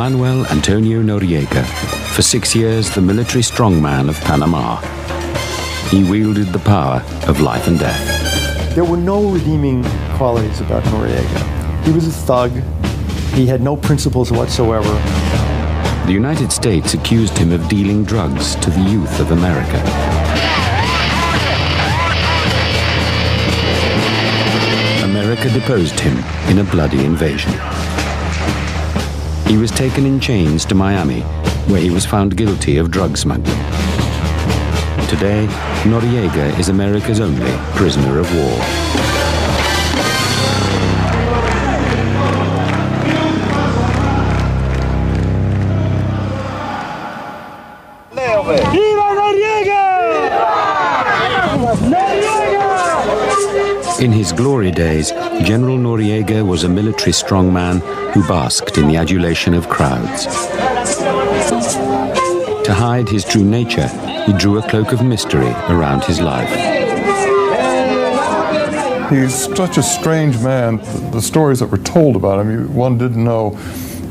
Manuel Antonio Noriega, for 6 years the military strongman of Panama. He wielded the power of life and death. There were no redeeming qualities about Noriega. He was a thug. He had no principles whatsoever. The United States accused him of dealing drugs to the youth of America. America deposed him in a bloody invasion. He was taken in chains to Miami, where he was found guilty of drug smuggling. Today, Noriega is America's only prisoner of war. In his glory days, General Noriega was a military strongman who basked in the adulation of crowds. To hide his true nature, he drew a cloak of mystery around his life. He's such a strange man. The stories that were told about him, one didn't know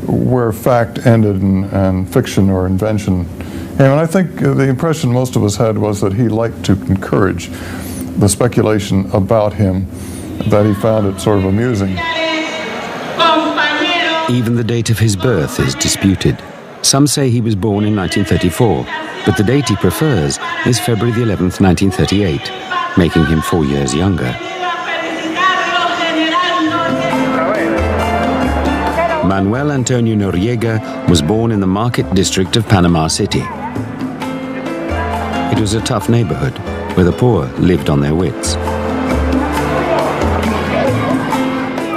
where fact ended and fiction or invention. And I think the impression most of us had was that he liked to encourage the speculation about him, that he found it sort of amusing. Even the date of his birth is disputed. Some say he was born in 1934, but the date he prefers is February the 11th, 1938, making him 4 years younger. Manuel Antonio Noriega was born in the market district of Panama City. It was a tough neighborhood where the poor lived on their wits.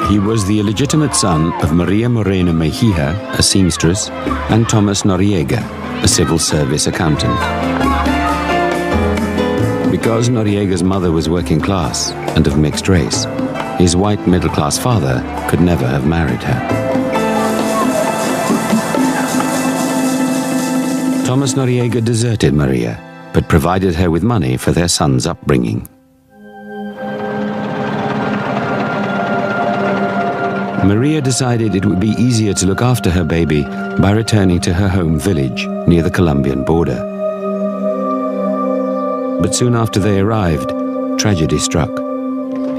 He was the illegitimate son of Maria Moreno Mejia, a seamstress, and Thomas Noriega, a civil service accountant. Because Noriega's mother was working class and of mixed race, his white middle-class father could never have married her. Thomas Noriega deserted Maria, but provided her with money for their son's upbringing. Maria decided it would be easier to look after her baby by returning to her home village near the Colombian border. But soon after they arrived, tragedy struck.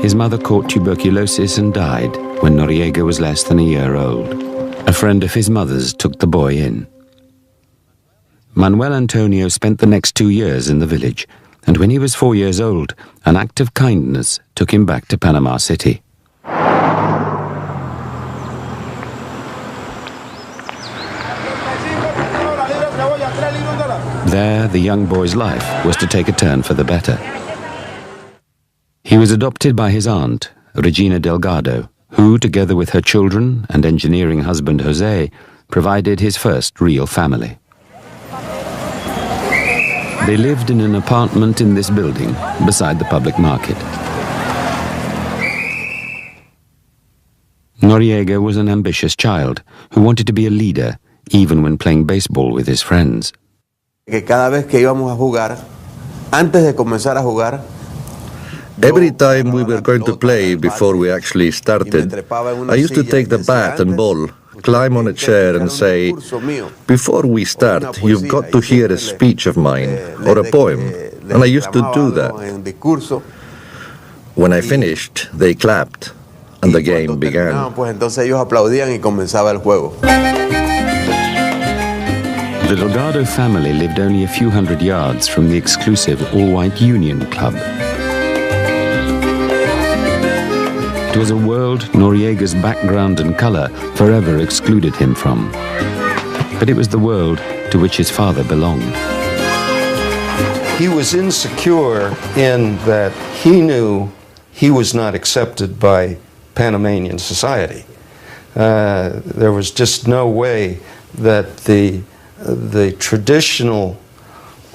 His mother caught tuberculosis and died when Noriega was less than a year old. A friend of his mother's took the boy in. Manuel Antonio spent the next 2 years in the village, and when he was 4 years old, an act of kindness took him back to Panama City. There, the young boy's life was to take a turn for the better. He was adopted by his aunt, Regina Delgado, who, together with her children and engineering husband Jose, provided his first real family. They lived in an apartment in this building, beside the public market. Noriega was an ambitious child who wanted to be a leader, even when playing baseball with his friends. Every time we were going to play, before we actually started, I used to take the bat and ball, climb on a chair and say, "Before we start, you've got to hear a speech of mine, or a poem," and I used to do that. When I finished, they clapped, and the game began. The Delgado family lived only a few hundred yards from the exclusive all-white Union Club. It was a world Noriega's background and color forever excluded him from. But it was the world to which his father belonged. He was insecure in that he knew he was not accepted by Panamanian society. There was just no way that the traditional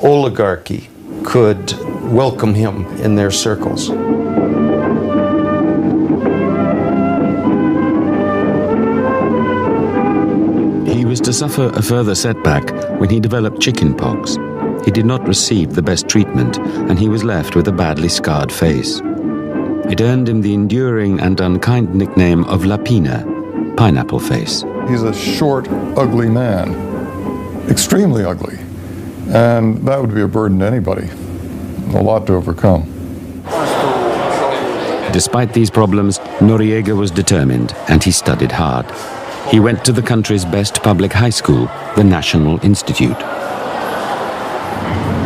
oligarchy could welcome him in their circles. He was to suffer a further setback when he developed chickenpox. He did not receive the best treatment, and he was left with a badly scarred face. It earned him the enduring and unkind nickname of La Pina, pineapple face. He's a short, ugly man, extremely ugly, and that would be a burden to anybody, a lot to overcome. Despite these problems, Noriega was determined and he studied hard. He went to the country's best public high school, the National Institute.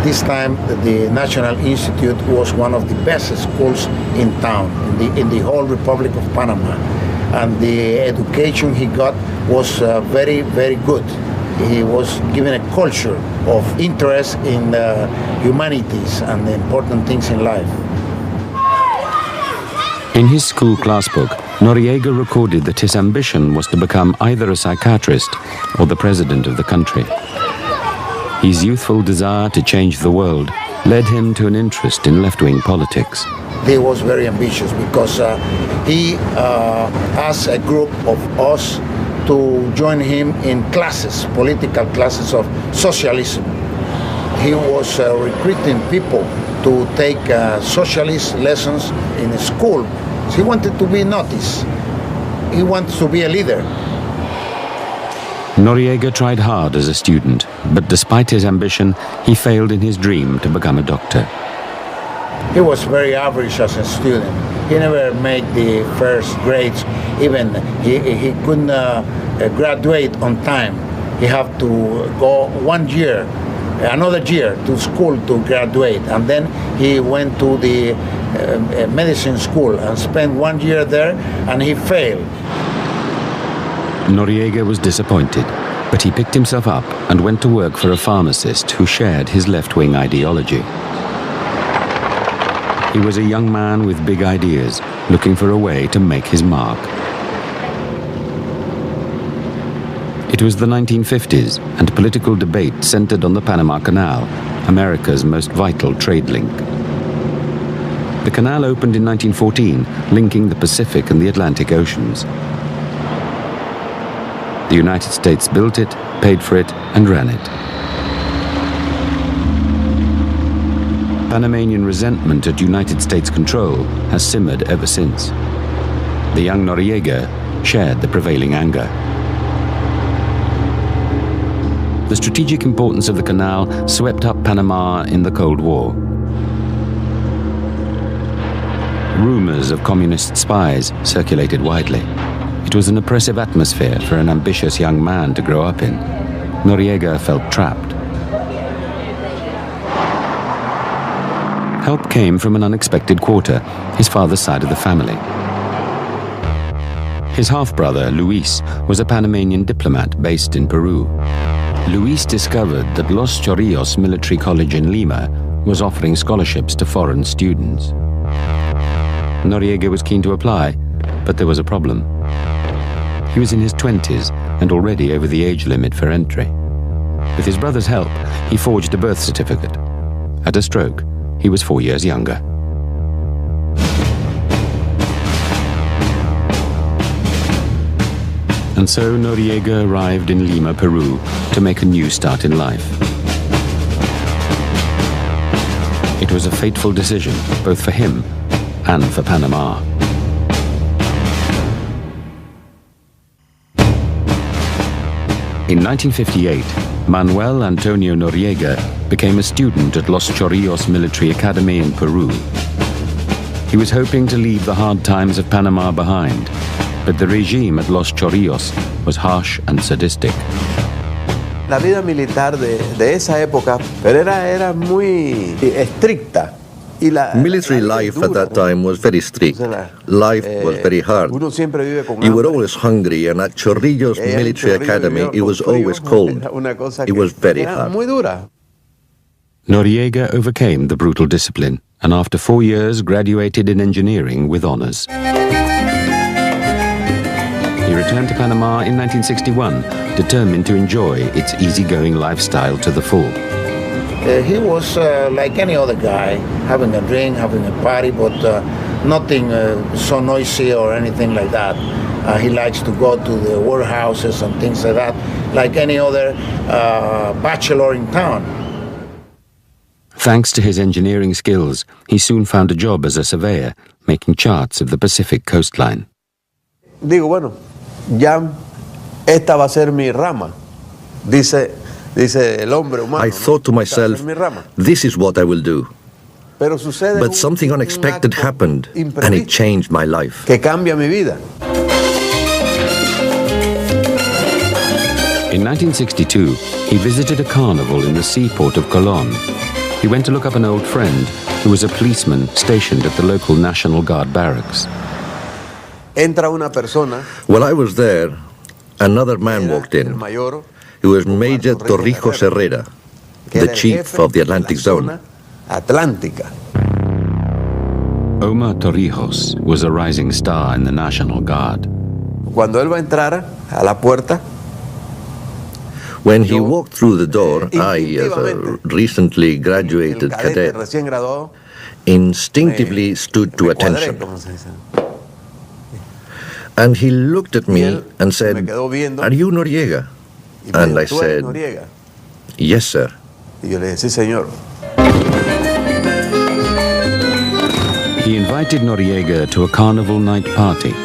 This time, the National Institute was one of the best schools in town, in the whole Republic of Panama. And the education he got was very, very good. He was given a culture of interest in humanities and the important things in life. In his school class book, Noriega recorded that his ambition was to become either a psychiatrist or the president of the country. His youthful desire to change the world led him to an interest in left-wing politics. He was very ambitious because he asked a group of us to join him in classes, political classes of socialism. He was recruiting people to take socialist lessons in school. He wanted to be noticed. He wanted to be a leader. Noriega tried hard as a student, but despite his ambition, he failed in his dream to become a doctor. He was very average as a student. He never made the first grades. Even he couldn't graduate on time. He had to go another year to school to graduate. And then he went to the medicine school and spent 1 year there, and he failed. Noriega was disappointed, but he picked himself up and went to work for a pharmacist who shared his left-wing ideology. He was a young man with big ideas, looking for a way to make his mark. It was the 1950s, and political debate centered on the Panama Canal, America's most vital trade link. The canal opened in 1914, linking the Pacific and the Atlantic Oceans. The United States built it, paid for it, and ran it. Panamanian resentment at United States control has simmered ever since. The young Noriega shared the prevailing anger. The strategic importance of the canal swept up Panama in the Cold War. Rumors of communist spies circulated widely. It was an oppressive atmosphere for an ambitious young man to grow up in. Noriega felt trapped. Help came from an unexpected quarter, his father's side of the family. His half-brother, Luis, was a Panamanian diplomat based in Peru. Luis discovered that Los Chorrillos Military College in Lima was offering scholarships to foreign students. Noriega was keen to apply, but there was a problem. He was in his 20s and already over the age limit for entry. With his brother's help, he forged a birth certificate. At a stroke, he was 4 years younger. And so Noriega arrived in Lima, Peru, to make a new start in life. It was a fateful decision, both for him and for Panama. In 1958, Manuel Antonio Noriega became a student at Los Chorrillos Military Academy in Peru. He was hoping to leave the hard times of Panama behind, but the regime at Los Chorrillos was harsh and sadistic. La vida militar de esa época era muy estricta. Military life at that time was very strict. Life was very hard. You were always hungry, and at Chorrillos Military Academy it was always cold. It was very hard. Noriega overcame the brutal discipline and after 4 years graduated in engineering with honors. He returned to Panama in 1961, determined to enjoy its easygoing lifestyle to the full. He was like any other guy, having a drink, having a party, but nothing so noisy or anything like that. He likes to go to the warehouses and things like that, like any other bachelor in town. Thanks to his engineering skills, he soon found a job as a surveyor, making charts of the Pacific coastline. Digo, bueno, ya esta va a ser mi rama, dice el hombre humano. I thought to myself, this is what I will do. But something unexpected happened, and it changed my life. Que cambia mi vida. In 1962, he visited a carnival in the seaport of Colón. He went to look up an old friend who was a policeman stationed at the local National Guard barracks. Entra una persona. While I was there, another man walked in. He was Major Torrijos Herrera, the chief of the Atlantic Zone. Atlántica. Omar Torrijos was a rising star in the National Guard. Cuando él va a entrar a la puerta, when he walked through the door, I, as a recently graduated cadet, instinctively stood to attention. And he looked at me and said, "Are you Noriega?" And I said, "Yes, sir." Y yo le dije, "Sí, señor." He invited Noriega to a carnival night party.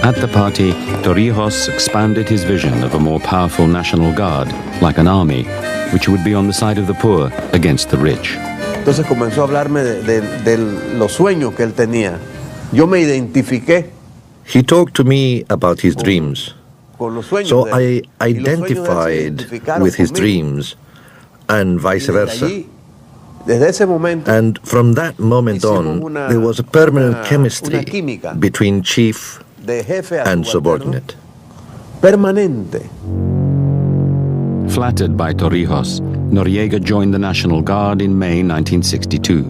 At the party, Torrijos expounded his vision of a more powerful National Guard, like an army, which would be on the side of the poor against the rich. Entonces comenzó a hablarme de los sueños que él tenía. Yo me identifiqué. He talked to me about his dreams. So I identified with his dreams and vice versa. And from that moment on, there was a permanent chemistry between chief and subordinate. Permanente. Flattered by Torrijos, Noriega joined the National Guard in May 1962.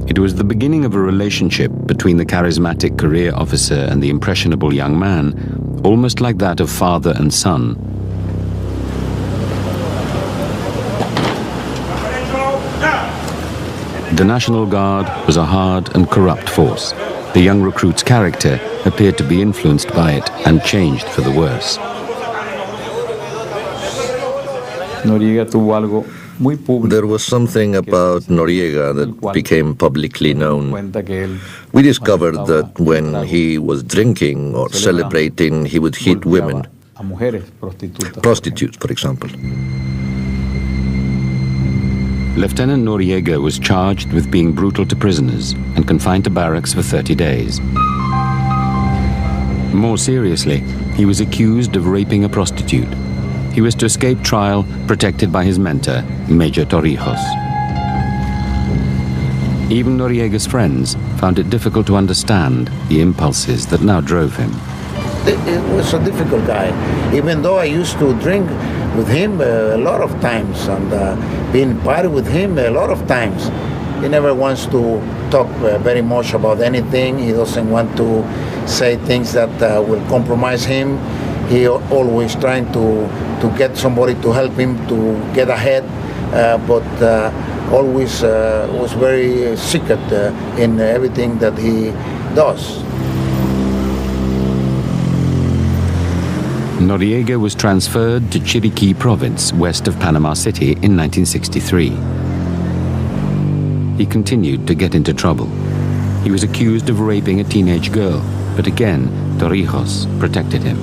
It was the beginning of a relationship between the charismatic career officer and the impressionable young man, almost like that of father and son. The National Guard was a hard and corrupt force. The young recruit's character appeared to be influenced by it and changed for the worse. There was something about Noriega that became publicly known. We discovered that when he was drinking or celebrating, he would hit women, prostitutes, for example. Lieutenant Noriega was charged with being brutal to prisoners and confined to barracks for 30 days. More seriously, he was accused of raping a prostitute. He was to escape trial, protected by his mentor, Major Torrijos. Even Noriega's friends found it difficult to understand the impulses that now drove him. It was a difficult guy, even though I used to drink with him a lot of times and been party with him a lot of times. He never wants to talk very much about anything. He doesn't want to say things that will compromise him. He always trying to get somebody to help him to get ahead, but always was very secret in everything that he does. Noriega was transferred to Chiriquí province west of Panama City in 1963. He continued to get into trouble. He was accused of raping a teenage girl, but again, Torrijos protected him.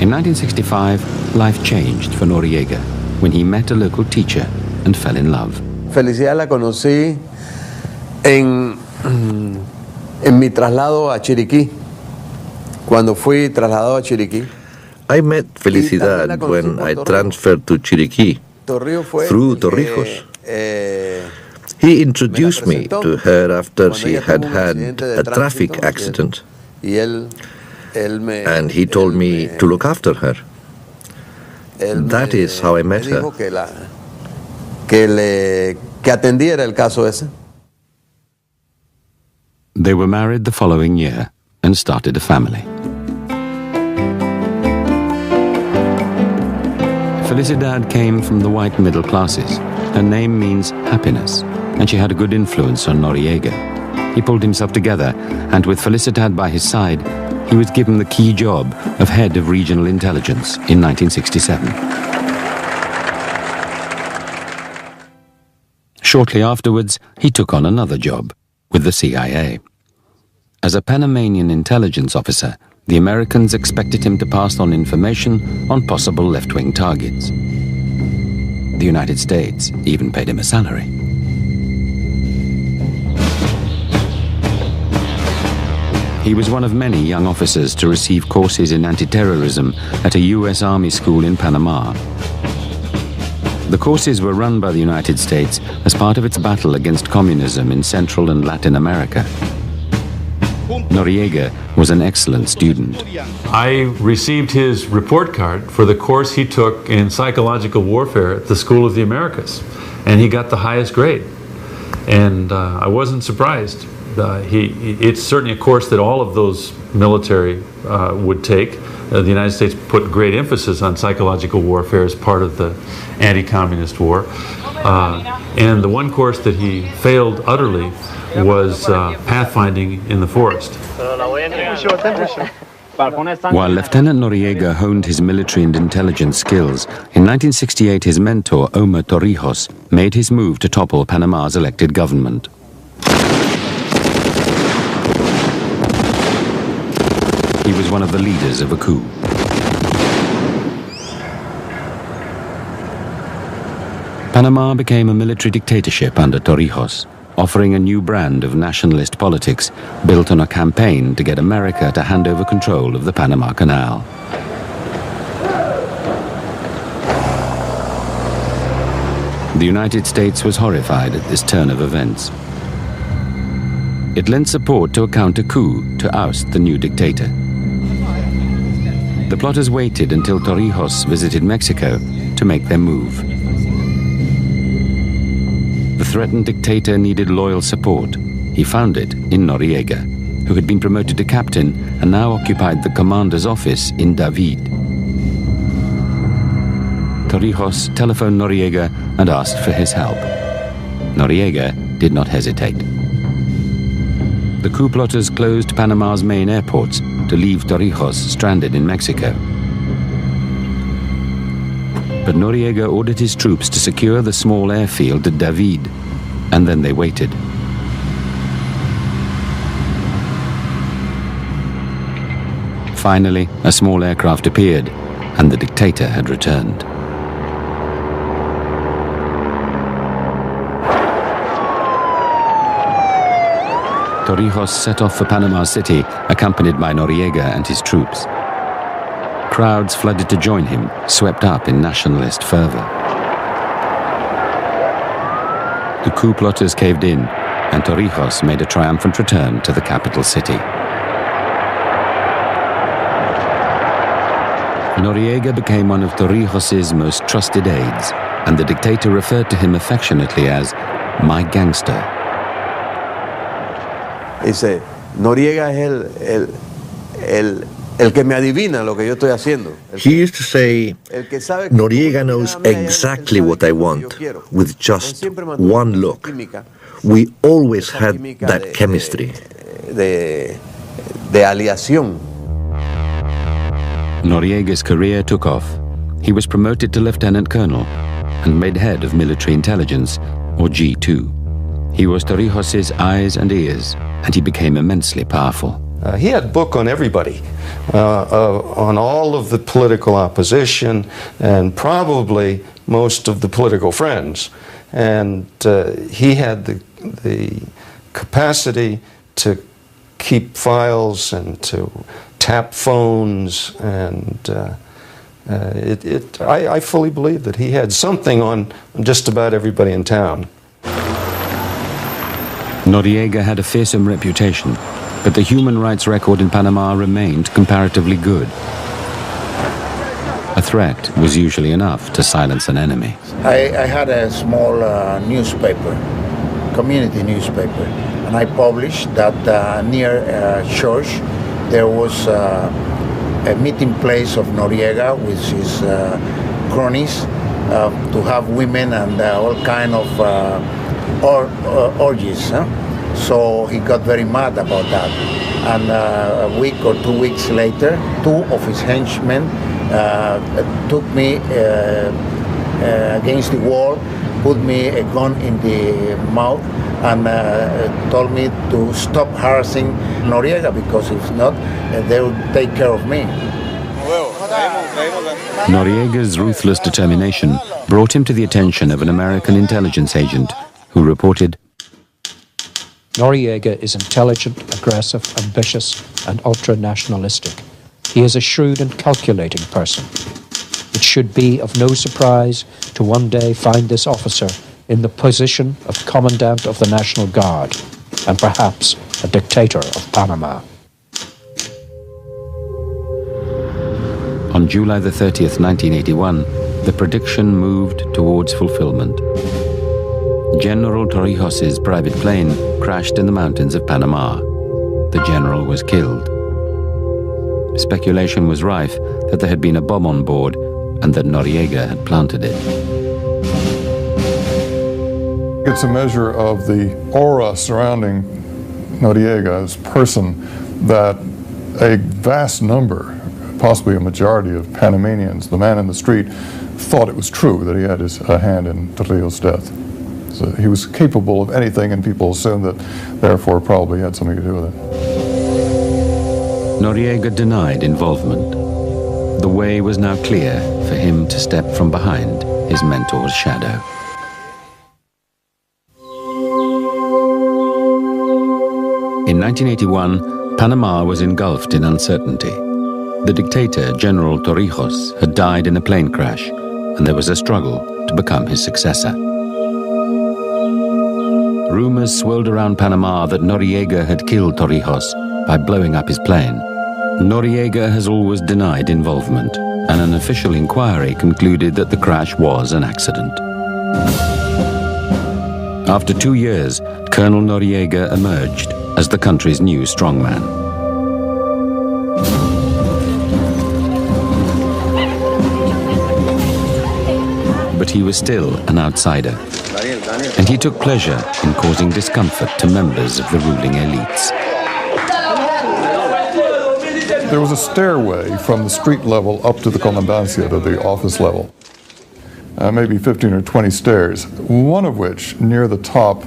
In 1965, life changed for Noriega when he met a local teacher and fell in love. Felicidad la conocí en mi traslado a Chiriquí. Cuando fui trasladado a Chiriquí. I met Felicidad when I transferred to Chiriquí through Torrijos. He introduced me to her after she had had a traffic accident. And he told me to look after her. That is how I met her. Que atendiera el caso ese. They were married the following year and started a family. Felicidad came from the white middle classes. Her name means happiness, and she had a good influence on Noriega. He pulled himself together, and with Felicidad by his side, he was given the key job of head of regional intelligence in 1967. Shortly afterwards, he took on another job with the CIA. As a Panamanian intelligence officer, The Americans expected him to pass on information on possible left-wing targets. The United States even paid him a salary. He was one of many young officers to receive courses in anti-terrorism at a U.S. Army school in Panama. The courses were run by the United States as part of its battle against communism in Central and Latin America. Noriega was an excellent student. I received his report card for the course he took in psychological warfare at the School of the Americas, and he got the highest grade. And I wasn't surprised. It's certainly a course that all of those military would take. The United States put great emphasis on psychological warfare as part of the anti-communist war. And the one course that he failed utterly was pathfinding in the forest. While Lieutenant Noriega honed his military and intelligence skills, in 1968 his mentor, Omar Torrijos, made his move to topple Panama's elected government. He was one of the leaders of a coup. Panama became a military dictatorship under Torrijos, offering a new brand of nationalist politics built on a campaign to get America to hand over control of the Panama Canal. The United States was horrified at this turn of events. It lent support to a counter-coup to oust the new dictator. The plotters waited until Torrijos visited Mexico to make their move. The threatened dictator needed loyal support. He found it in Noriega, who had been promoted to captain and now occupied the commander's office in David. Torrijos telephoned Noriega and asked for his help. Noriega did not hesitate. The coup plotters closed Panama's main airports to leave Torrijos stranded in Mexico. But Noriega ordered his troops to secure the small airfield at David, and then they waited. Finally, a small aircraft appeared, and the dictator had returned. Torrijos set off for Panama City, accompanied by Noriega and his troops. Crowds flooded to join him, swept up in nationalist fervor. The coup plotters caved in, and Torrijos made a triumphant return to the capital city. Noriega became one of Torrijos' most trusted aides, and the dictator referred to him affectionately as "my gangster." Dice, Noriega es el que me adivina lo que yo estoy haciendo. He used to say, Noriega knows exactly what I want with just one look. We always had that chemistry. De aleación. Noriega's career took off. He was promoted to lieutenant colonel and made head of military intelligence, or G2. He was Torrijos' eyes and ears, and he became immensely powerful. He had a book on everybody, on all of the political opposition and probably most of the political friends. And he had the capacity to keep files and to tap phones, and I fully believe that he had something on just about everybody in town. Noriega had a fearsome reputation, but the human rights record in Panama remained comparatively good. A threat was usually enough to silence an enemy. I had a small newspaper, community newspaper, and I published that near church there was a meeting place of Noriega with his cronies to have women and all kind of orgies. So he got very mad about that. And a week or 2 weeks later, two of his henchmen took me against the wall put me a gun in the mouth and told me to stop harassing Noriega, because if not, they would take care of me. Noriega's ruthless determination brought him to the attention of an American intelligence agent who reported, Noriega is intelligent, aggressive, ambitious, and ultra-nationalistic. He is a shrewd and calculating person. It should be of no surprise to one day find this officer in the position of Commandant of the National Guard, and perhaps a dictator of Panama. On July the 30th, 1981, the prediction moved towards fulfillment. General Torrijos's private plane crashed in the mountains of Panama. The general was killed. Speculation was rife that there had been a bomb on board and that Noriega had planted it. It's a measure of the aura surrounding Noriega's person that a vast number, possibly a majority of Panamanians, the man in the street, thought it was true that he had his hand in Trujillo's death. So he was capable of anything, and people assumed that, therefore, probably had something to do with it. Noriega denied involvement. The way was now clear for him to step from behind his mentor's shadow. In 1981, Panama was engulfed in uncertainty. The dictator, General Torrijos, had died in a plane crash, and there was a struggle to become his successor. Rumors swirled around Panama that Noriega had killed Torrijos by blowing up his plane. Noriega has always denied involvement, and an official inquiry concluded that the crash was an accident. After 2 years, Colonel Noriega emerged as the country's new strongman. But he was still an outsider, and he took pleasure in causing discomfort to members of the ruling elites. There was a stairway from the street level up to the comandancia, to the office level. Maybe 15 or 20 stairs, one of which, near the top,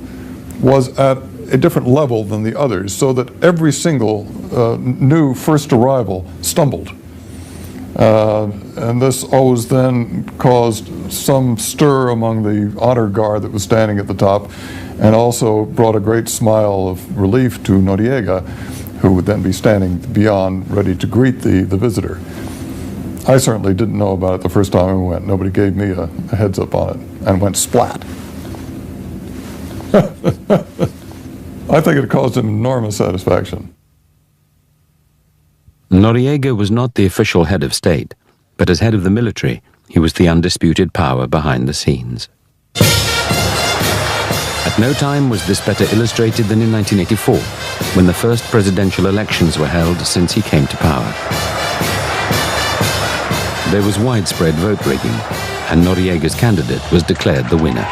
was at a different level than the others, so that every single new first arrival stumbled. And this always then caused some stir among the honor guard that was standing at the top, and also brought a great smile of relief to Noriega, who would then be standing beyond, ready to greet the visitor. I certainly didn't know about it the first time I went. Nobody gave me a heads up on it, and went splat. I think it caused him enormous satisfaction. Noriega was not the official head of state, but as head of the military, he was the undisputed power behind the scenes. At no time was this better illustrated than in 1984, when the first presidential elections were held since he came to power. There was widespread vote rigging, and Noriega's candidate was declared the winner.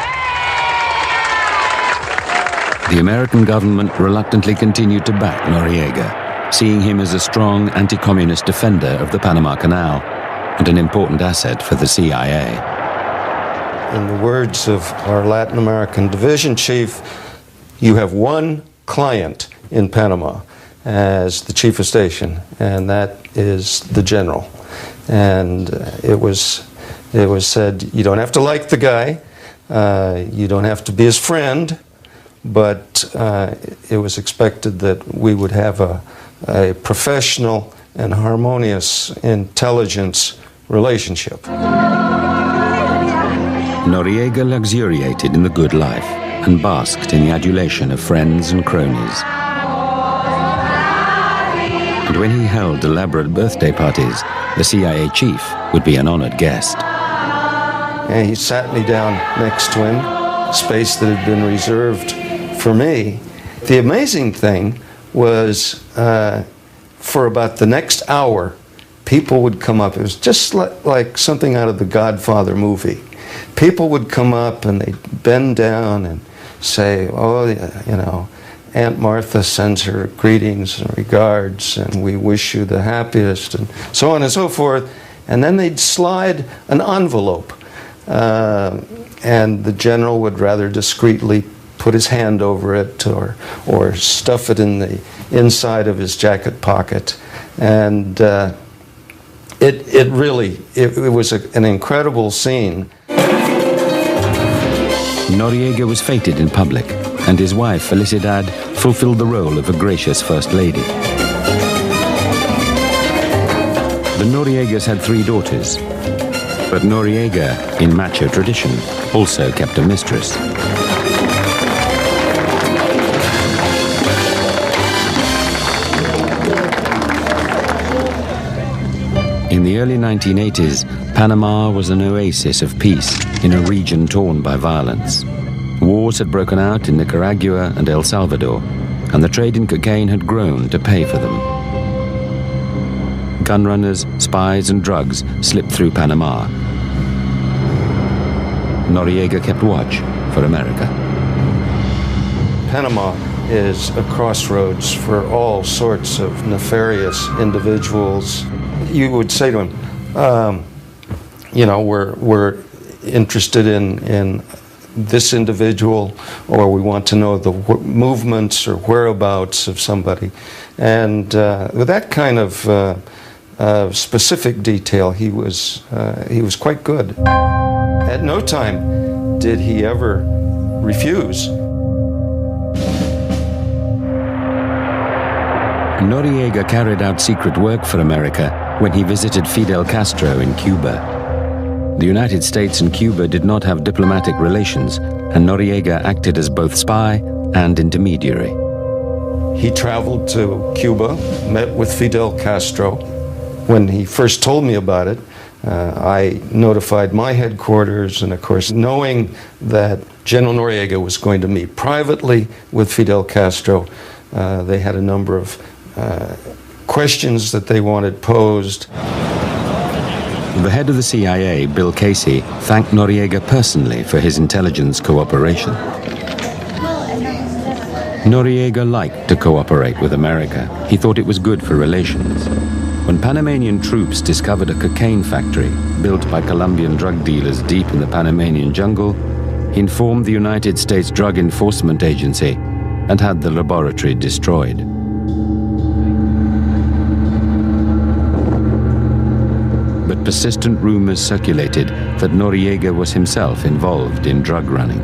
The American government reluctantly continued to back Noriega, seeing him as a strong anti-communist defender of the Panama Canal and an important asset for the CIA. In the words of our Latin American division chief, you have one client in Panama as the chief of station, and that is the general. And it was said, you don't have to like the guy, you don't have to be his friend, but it was expected that we would have a professional and harmonious intelligence relationship. Noriega luxuriated in the good life and basked in the adulation of friends and cronies. And when he held elaborate birthday parties, the CIA chief would be an honored guest. And he sat me down next to him, space that had been reserved for me. The amazing thing was, for about the next hour, people would come up. It was just like something out of the Godfather movie. People would come up and they'd bend down and say, oh, you know, Aunt Martha sends her greetings and regards, and we wish you the happiest, and so on and so forth. And then they'd slide an envelope. and the general would rather discreetly put his hand over it or stuff it in the inside of his jacket pocket. And it was an incredible scene. Noriega was feted in public, and his wife, Felicidad, fulfilled the role of a gracious First Lady. The Noriegas had 3 daughters, but Noriega, in macho tradition, also kept a mistress. In the early 1980s, Panama was an oasis of peace in a region torn by violence. Wars had broken out in Nicaragua and El Salvador, and the trade in cocaine had grown to pay for them. Gunrunners, spies, and drugs slipped through Panama. Noriega kept watch for America. Panama is a crossroads for all sorts of nefarious individuals. You would say to him, you know, we're interested in this individual, or we want to know the movements or whereabouts of somebody. And with that kind of specific detail, he was quite good. At no time did he ever refuse. Noriega carried out secret work for America when he visited Fidel Castro in Cuba. The United States and Cuba did not have diplomatic relations, and Noriega acted as both spy and intermediary. He traveled to Cuba, met with Fidel Castro. When he first told me about it, I notified my headquarters, and of course, knowing that General Noriega was going to meet privately with Fidel Castro, they had a number of questions that they wanted posed. The head of the CIA, Bill Casey, thanked Noriega personally for his intelligence cooperation. Noriega liked to cooperate with America. He thought it was good for relations. When Panamanian troops discovered a cocaine factory built by Colombian drug dealers deep in the Panamanian jungle, he informed the United States Drug Enforcement Agency and had the laboratory destroyed. But persistent rumors circulated that Noriega was himself involved in drug running.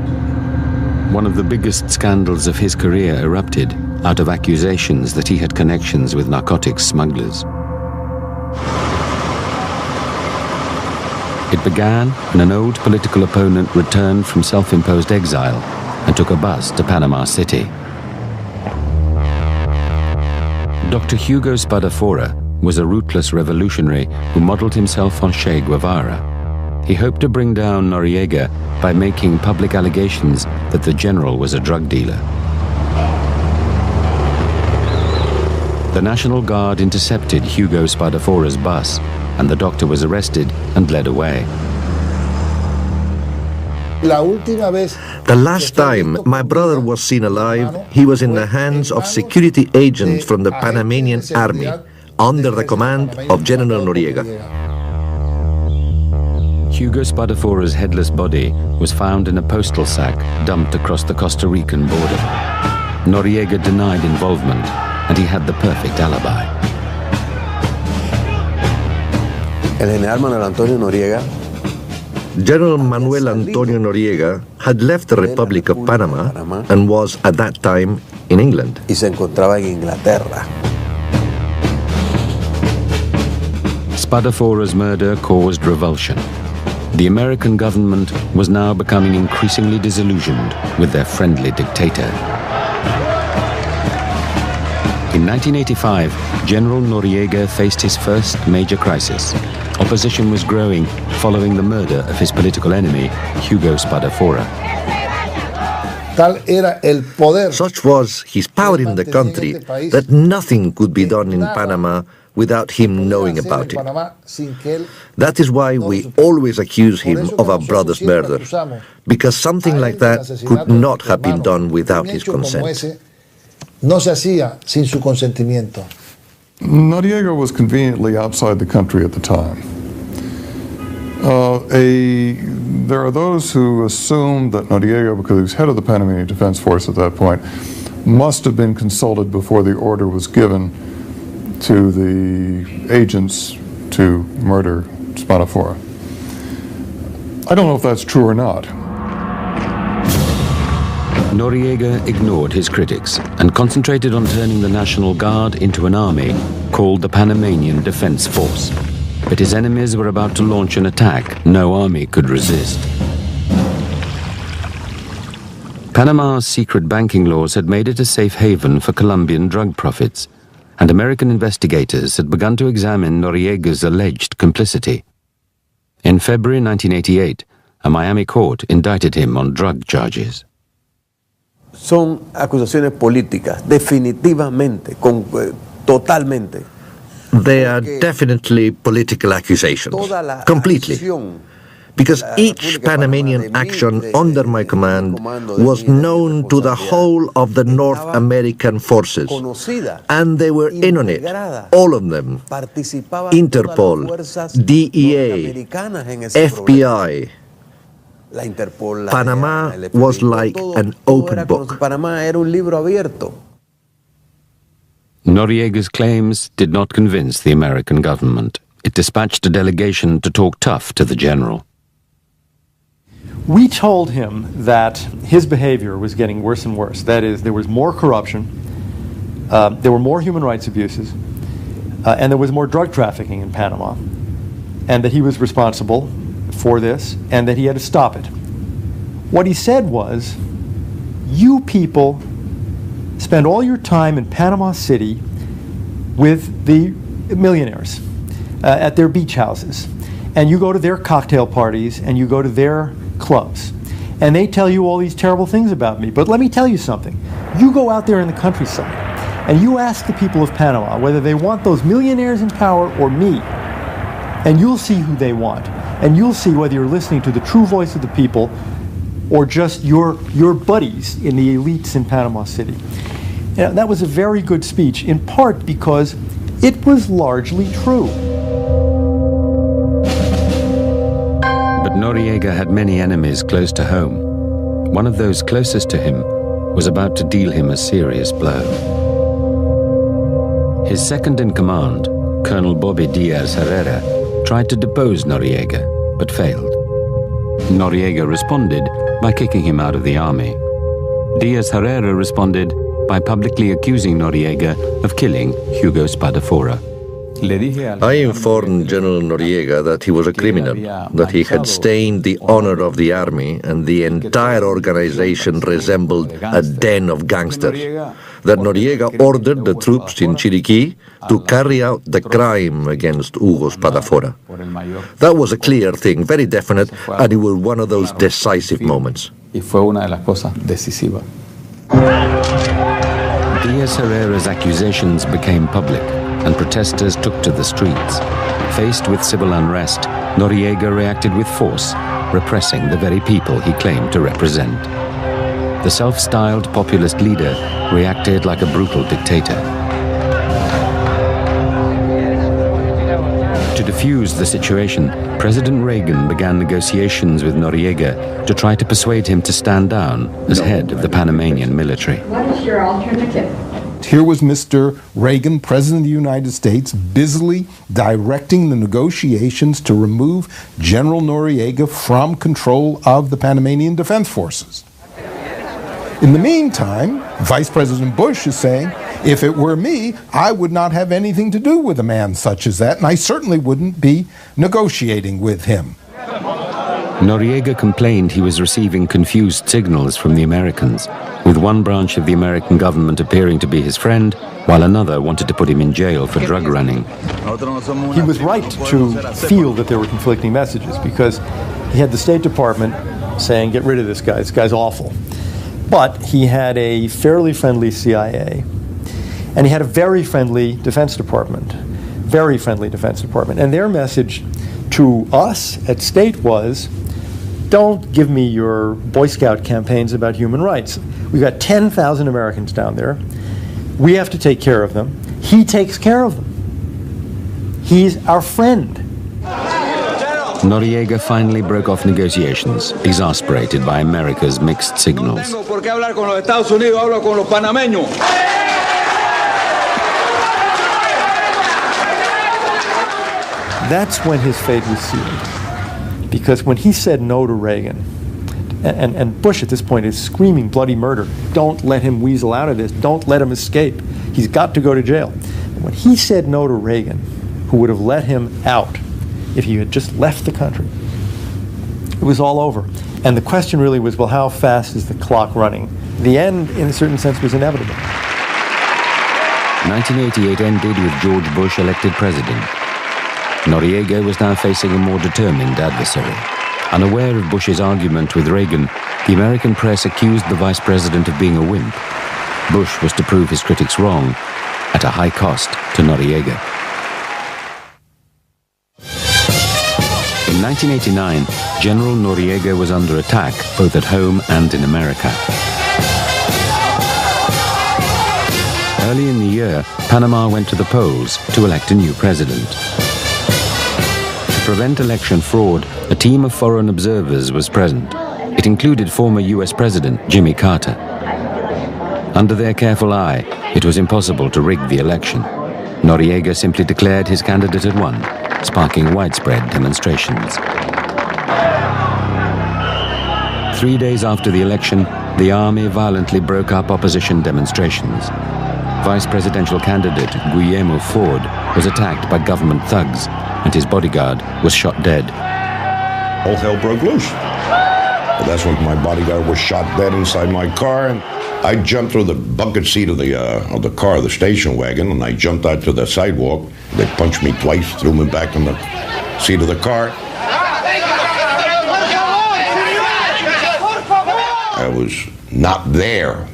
One of the biggest scandals of his career erupted out of accusations that he had connections with narcotics smugglers. It began when an old political opponent returned from self-imposed exile and took a bus to Panama City. Dr. Hugo Spadafora was a ruthless revolutionary who modeled himself on Che Guevara. He hoped to bring down Noriega by making public allegations that the general was a drug dealer. The National Guard intercepted Hugo Spadafora's bus, and the doctor was arrested and led away. The last time my brother was seen alive, he was in the hands of security agents from the Panamanian army, under the command of General Noriega. Hugo Spadafora's headless body was found in a postal sack dumped across the Costa Rican border. Noriega denied involvement, and he had the perfect alibi. General Manuel Antonio Noriega had left the Republic of Panama and was at that time in England. Spadafora's murder caused revulsion. The American government was now becoming increasingly disillusioned with their friendly dictator. In 1985, General Noriega faced his first major crisis. Opposition was growing following the murder of his political enemy, Hugo Spadafora. Such was his power in the country that nothing could be done in Panama without him knowing about it. That is why we always accuse him of our brother's murder, because something like that could not have been done without his consent. Noriega was conveniently outside the country at the time. A there are those who assume that Noriega, because he was head of the Panamanian Defense Force at that point, must have been consulted before the order was given to the agents to murder Spadafora. I don't know if that's true or not. Noriega ignored his critics and concentrated on turning the National Guard into an army called the Panamanian Defense Force. But his enemies were about to launch an attack no army could resist. Panama's secret banking laws had made it a safe haven for Colombian drug profits, and American investigators had begun to examine Noriega's alleged complicity. In February 1988, a Miami court indicted him on drug charges. Son acusaciones políticas, definitivamente, totalmente. They are definitely political accusations, completely. Because each Panamanian action under my command was known to the whole of the North American forces, and they were in on it, all of them. Interpol, DEA, FBI. Panama was like an open book. Noriega's claims did not convince the American government. It dispatched a delegation to talk tough to the general. We told him that his behavior was getting worse and worse. That is, there was more corruption, there were more human rights abuses, and there was more drug trafficking in Panama, and that he was responsible for this, and that he had to stop it. What he said was, you people spend all your time in Panama City with the millionaires at their beach houses, and you go to their cocktail parties, and you go to their clubs, and they tell you all these terrible things about me. But let me tell you something. You go out there in the countryside, and you ask the people of Panama whether they want those millionaires in power or me, and you'll see who they want. And you'll see whether you're listening to the true voice of the people or just your buddies in the elites in Panama City. And that was a very good speech, in part because it was largely true. But Noriega had many enemies close to home. One of those closest to him was about to deal him a serious blow. His second-in-command, Colonel Bobby Diaz Herrera, tried to depose Noriega, but failed. Noriega responded by kicking him out of the army. Diaz Herrera responded by publicly accusing Noriega of killing Hugo Spadafora. I informed General Noriega that he was a criminal, that he had stained the honor of the army, and the entire organization resembled a den of gangsters, that Noriega ordered the troops in Chiriquí to carry out the crime against Hugo Spadafora. That was a clear thing, very definite, and it was one of those decisive moments. Diaz Herrera's accusations became public, and protesters took to the streets. Faced with civil unrest, Noriega reacted with force, repressing the very people he claimed to represent. The self-styled populist leader reacted like a brutal dictator. To defuse the situation, President Reagan began negotiations with Noriega to try to persuade him to stand down as head of the Panamanian military. What is your alternative? Here was Mr. Reagan, President of the United States, busily directing the negotiations to remove General Noriega from control of the Panamanian Defense Forces. In the meantime, Vice President Bush is saying, if it were me, I would not have anything to do with a man such as that, and I certainly wouldn't be negotiating with him. Noriega complained he was receiving confused signals from the Americans, with one branch of the American government appearing to be his friend, while another wanted to put him in jail for drug running. He was right to feel that there were conflicting messages, because he had the State Department saying, get rid of this guy's awful. But he had a fairly friendly CIA, and he had a very friendly Defense Department, and their message to us at State was, don't give me your Boy Scout campaigns about human rights. We've got 10,000 Americans down there. We have to take care of them. He takes care of them. He's our friend. Noriega finally broke off negotiations, exasperated by America's mixed signals. That's when his fate was sealed. Because when he said no to Reagan, and Bush at this point is screaming bloody murder, don't let him weasel out of this, don't let him escape, he's got to go to jail. And when he said no to Reagan, who would have let him out if he had just left the country, it was all over. And the question really was, well, how fast is the clock running? The end, in a certain sense, was inevitable. 1988 ended with George Bush elected president. Noriega was now facing a more determined adversary. Unaware of Bush's argument with Reagan, the American press accused the vice president of being a wimp. Bush was to prove his critics wrong, at a high cost to Noriega. In 1989, General Noriega was under attack both at home and in America. Early in the year, Panama went to the polls to elect a new president. To prevent election fraud, a team of foreign observers was present. It included former US President Jimmy Carter. Under their careful eye, it was impossible to rig the election. Noriega simply declared his candidate had won, sparking widespread demonstrations. 3 days after the election, the army violently broke up opposition demonstrations. Vice presidential candidate Guillermo Ford was attacked by government thugs, and his bodyguard was shot dead. All hell broke loose. That's when my bodyguard was shot dead inside my car, and I jumped through the bucket seat of the car, the station wagon, and I jumped out to the sidewalk. They punched me twice, threw me back in the seat of the car. I was not there.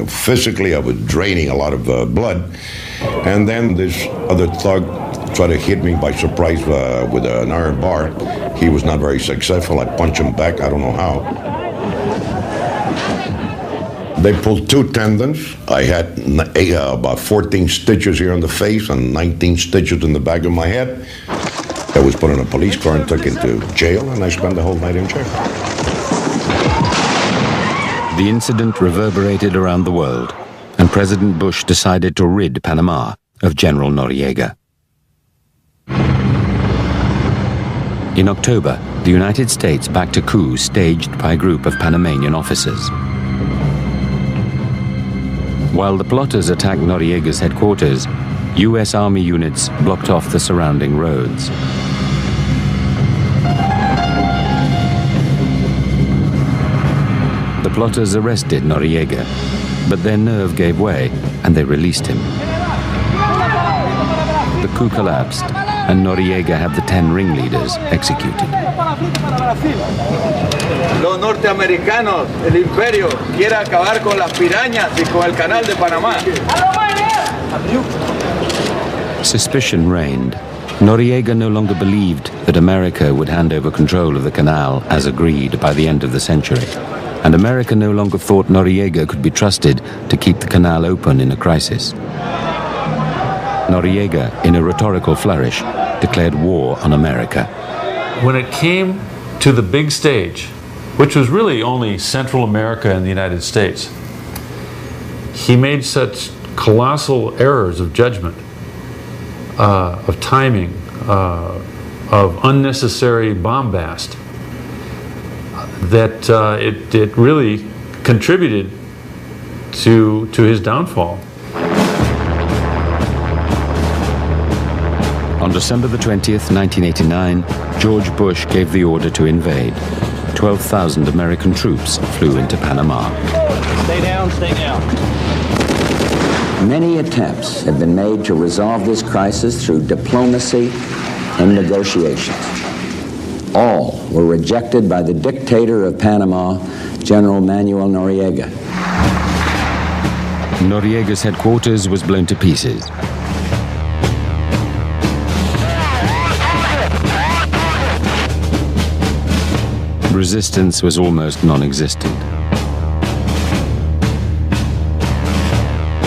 Physically, I was draining a lot of blood. And then this other thug tried to hit me by surprise with an iron bar. He was not very successful. I punched him back, I don't know how. They pulled 2 tendons. I had about 14 stitches here on the face and 19 stitches in the back of my head. I was put in a police car and took into jail, and I spent the whole night in jail. The incident reverberated around the world, and President Bush decided to rid Panama of General Noriega. In October, the United States backed a coup staged by a group of Panamanian officers. While the plotters attacked Noriega's headquarters, US Army units blocked off the surrounding roads. The plotters arrested Noriega, but their nerve gave way and they released him. The coup collapsed and Noriega had the 10 ringleaders executed. Los norteamericanos, el imperio, quiere acabar con las pirañas y con el canal de Panamá. Suspicion reigned. Noriega no longer believed that America would hand over control of the canal as agreed by the end of the century. And America no longer thought Noriega could be trusted to keep the canal open in a crisis. Noriega, in a rhetorical flourish, declared war on America. When it came to the big stage, which was really only Central America and the United States, he made such colossal errors of judgment, of timing, of unnecessary bombast, that it really contributed to his downfall. On December the 20th, 1989, George Bush gave the order to invade. 12,000 American troops flew into Panama. Stay down, stay down. Many attempts have been made to resolve this crisis through diplomacy and negotiations. All were rejected by the dictator of Panama, General Manuel Noriega. Noriega's headquarters was blown to pieces. Resistance was almost non-existent.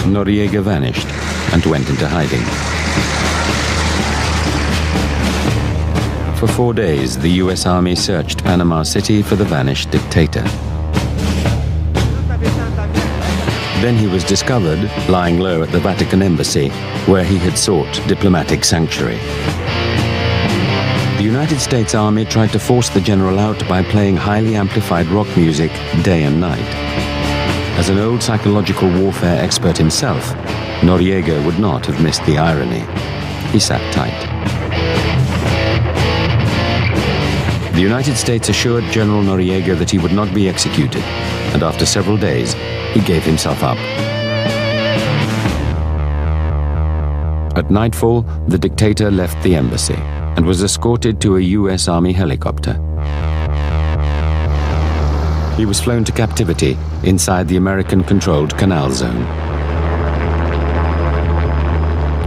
Noriega vanished and went into hiding. For 4 days, the US Army searched Panama City for the vanished dictator. Then he was discovered lying low at the Vatican Embassy, where he had sought diplomatic sanctuary. The United States Army tried to force the general out by playing highly amplified rock music day and night. As an old psychological warfare expert himself, Noriega would not have missed the irony. He sat tight. The United States assured General Noriega that he would not be executed, and after several days, he gave himself up. At nightfall, the dictator left the embassy and was escorted to a US Army helicopter. He was flown to captivity inside the American-controlled Canal Zone.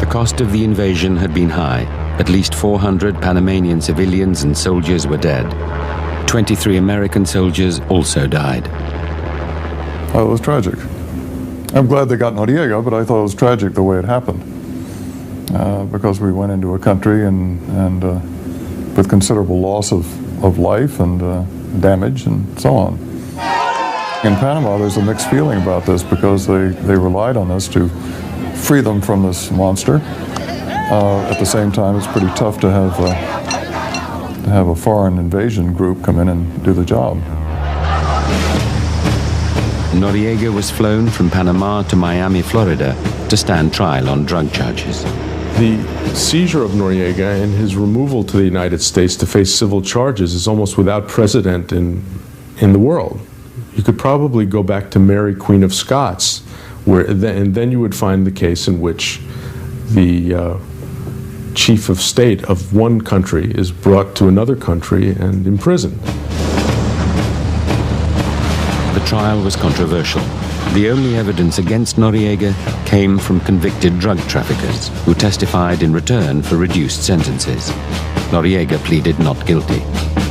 The cost of the invasion had been high. At least 400 Panamanian civilians and soldiers were dead. 23 American soldiers also died. Oh, it was tragic. I'm glad they got Noriega, but I thought it was tragic the way it happened. Because we went into a country and with considerable loss of life and damage and so on. In Panama, there's a mixed feeling about this because they relied on us to free them from this monster. At the same time, it's pretty tough to have a foreign invasion group come in and do the job. Noriega was flown from Panama to Miami, Florida, to stand trial on drug charges. The seizure of Noriega and his removal to the United States to face civil charges is almost without precedent in the world. You could probably go back to Mary, Queen of Scots, and then you would find the case in which the chief of state of one country is brought to another country and imprisoned. The trial was controversial. The only evidence against Noriega came from convicted drug traffickers who testified in return for reduced sentences. Noriega pleaded not guilty.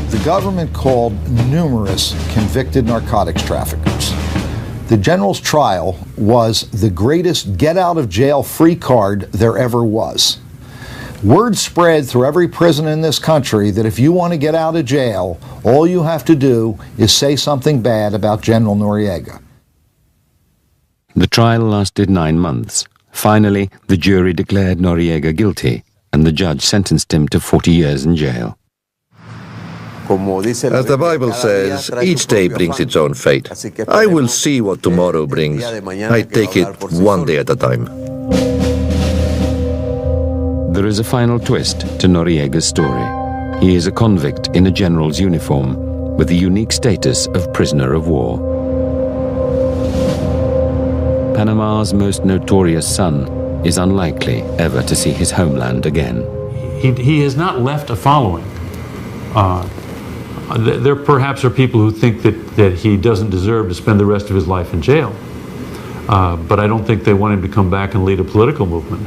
The government called numerous convicted narcotics traffickers. The general's trial was the greatest get-out-of-jail-free card there ever was. Word spread through every prison in this country that if you want to get out of jail, all you have to do is say something bad about General Noriega. The trial lasted 9 months. Finally, the jury declared Noriega guilty, and the judge sentenced him to 40 years in jail. As the Bible says, each day brings its own fate. I will see what tomorrow brings. I take it one day at a time. There is a final twist to Noriega's story. He is a convict in a general's uniform, with the unique status of prisoner of war. Panama's most notorious son is unlikely ever to see his homeland again. He has not left a following. There perhaps are people who think that he doesn't deserve to spend the rest of his life in jail. But I don't think they want him to come back and lead a political movement.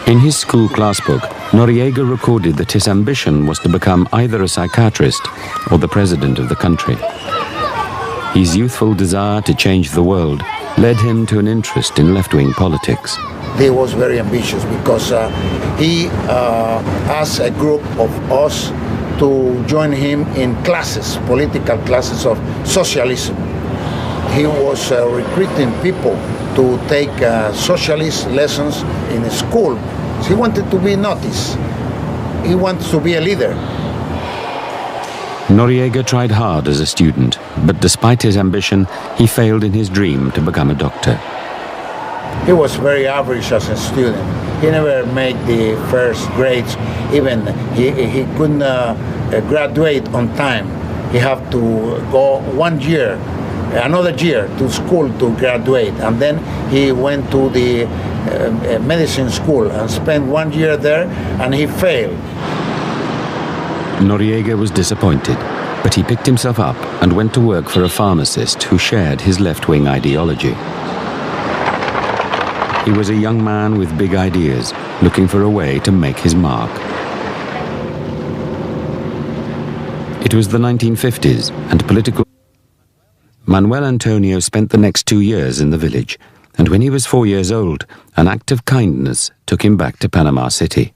In his school classbook, Noriega recorded that his ambition was to become either a psychiatrist or the president of the country. His youthful desire to change the world led him to an interest in left-wing politics. he was very ambitious because he asked a group of us to join him in classes, political classes of socialism. He was recruiting people to take socialist lessons in school. He wanted to be noticed. He wanted to be a leader. Noriega tried hard as a student, but despite his ambition, he failed in his dream to become a doctor. He was very average as a student. He never made the first grades. Even he couldn't graduate on time. He had to go 1 year, another year to school to graduate. And then he went to the medicine school and spent 1 year there, and he failed. Noriega was disappointed, but he picked himself up and went to work for a pharmacist who shared his left-wing ideology. He was a young man with big ideas, looking for a way to make his mark. It was the 1950s, and political... Manuel Antonio spent the next 2 years in the village, and when he was 4 years old, an act of kindness took him back to Panama City.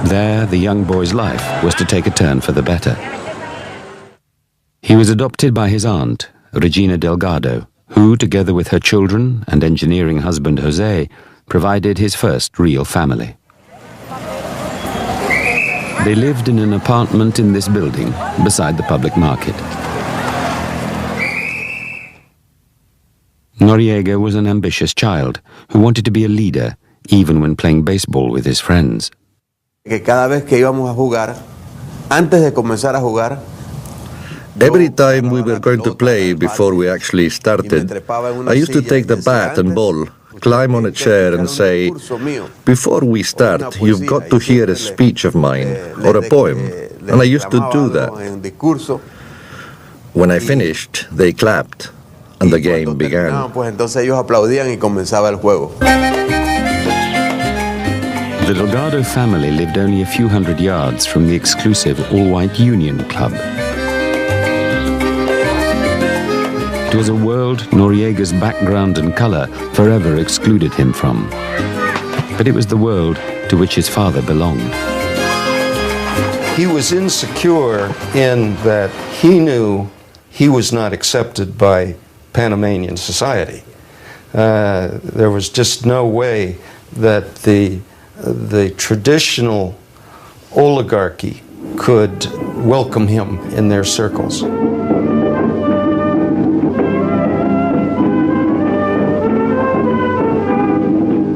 There, the young boy's life was to take a turn for the better. He was adopted by his aunt, Regina Delgado, who, together with her children and engineering husband Jose, provided his first real family. They lived in an apartment in this building, beside the public market. Noriega was an ambitious child who wanted to be a leader, even when playing baseball with his friends. Que cada vez que íbamos a jugar, antes de comenzar a jugar, every time we were going to play before we actually started, I used to take the bat and ball, climb on a chair and say, before we start, you've got to hear a speech of mine or a poem, and I used to do that. When I finished, they clapped, and the game began. The Delgado family lived only a few hundred yards from the exclusive all-white Union Club. It was a world Noriega's background and color forever excluded him from. But it was the world to which his father belonged. He was insecure in that he knew he was not accepted by Panamanian society. There was just no way that the traditional oligarchy could welcome him in their circles.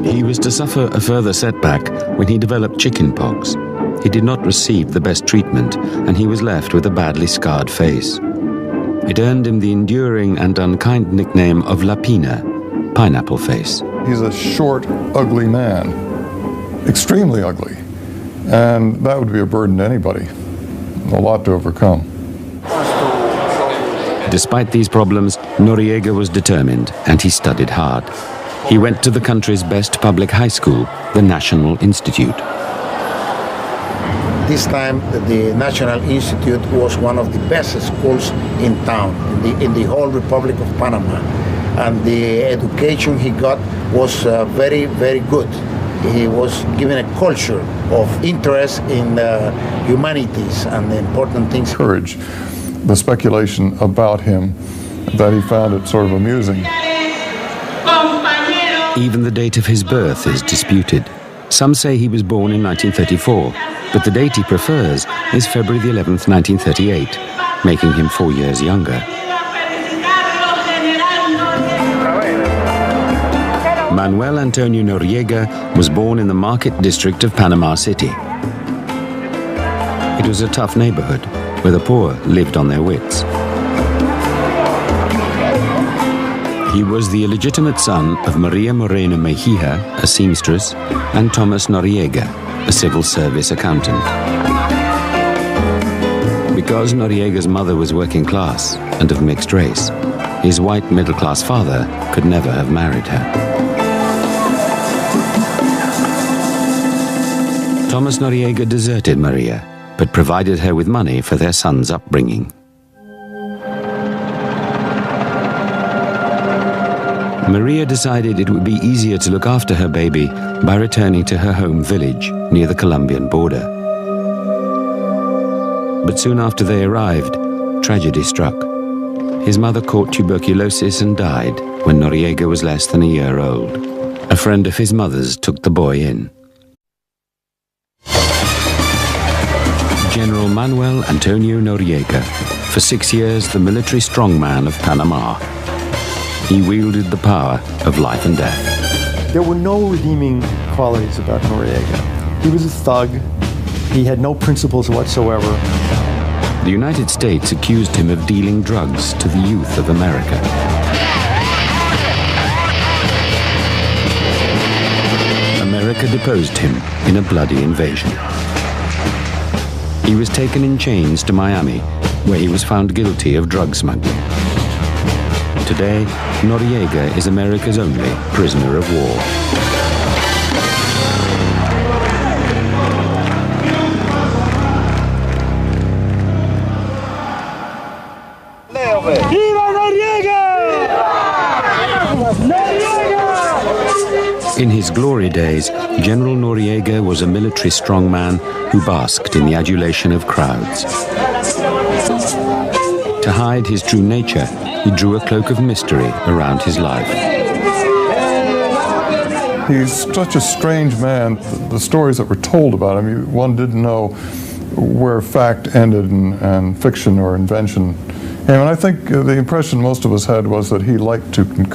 He was to suffer a further setback when he developed chickenpox. He did not receive the best treatment, and he was left with a badly scarred face. It earned him the enduring and unkind nickname of La Pina, pineapple face. He's a short, ugly man, extremely ugly, and that would be a burden to anybody, a lot to overcome. Despite these problems, Noriega was determined, and he studied hard. He went to the country's best public high school, the National Institute. This time, the National Institute was one of the best schools in town, in the whole Republic of Panama. And the education he got was very, very good. He was given a culture of interest in humanities and the important things. Courage, the speculation about him, that he found it sort of amusing. Even the date of his birth is disputed. Some say he was born in 1934, but the date he prefers is February the 11th, 1938, making him 4 years younger. Manuel Antonio Noriega was born in the market district of Panama City. It was a tough neighborhood where the poor lived on their wits. He was the illegitimate son of Maria Moreno Mejia, a seamstress, and Thomas Noriega, a civil service accountant. Because Noriega's mother was working class and of mixed race, his white middle-class father could never have married her. Thomas Noriega deserted Maria, but provided her with money for their son's upbringing. Maria decided it would be easier to look after her baby by returning to her home village near the Colombian border. But soon after they arrived, tragedy struck. His mother caught tuberculosis and died when Noriega was less than a year old. A friend of his mother's took the boy in. General Manuel Antonio Noriega, for 6 years the military strongman of Panama. He wielded the power of life and death. There were no redeeming qualities about Noriega. He was a thug. He had no principles whatsoever. The United States accused him of dealing drugs to the youth of America. America deposed him in a bloody invasion. He was taken in chains to Miami, where he was found guilty of drug smuggling. Today, Noriega is America's only prisoner of war. In his glory days, General Noriega was a military strongman who basked in the adulation of crowds. To hide his true nature, he drew a cloak of mystery around his life. He's such a strange man. The stories that were told about him, one didn't know where fact ended and fiction or invention. And I think the impression most of us had was that he liked to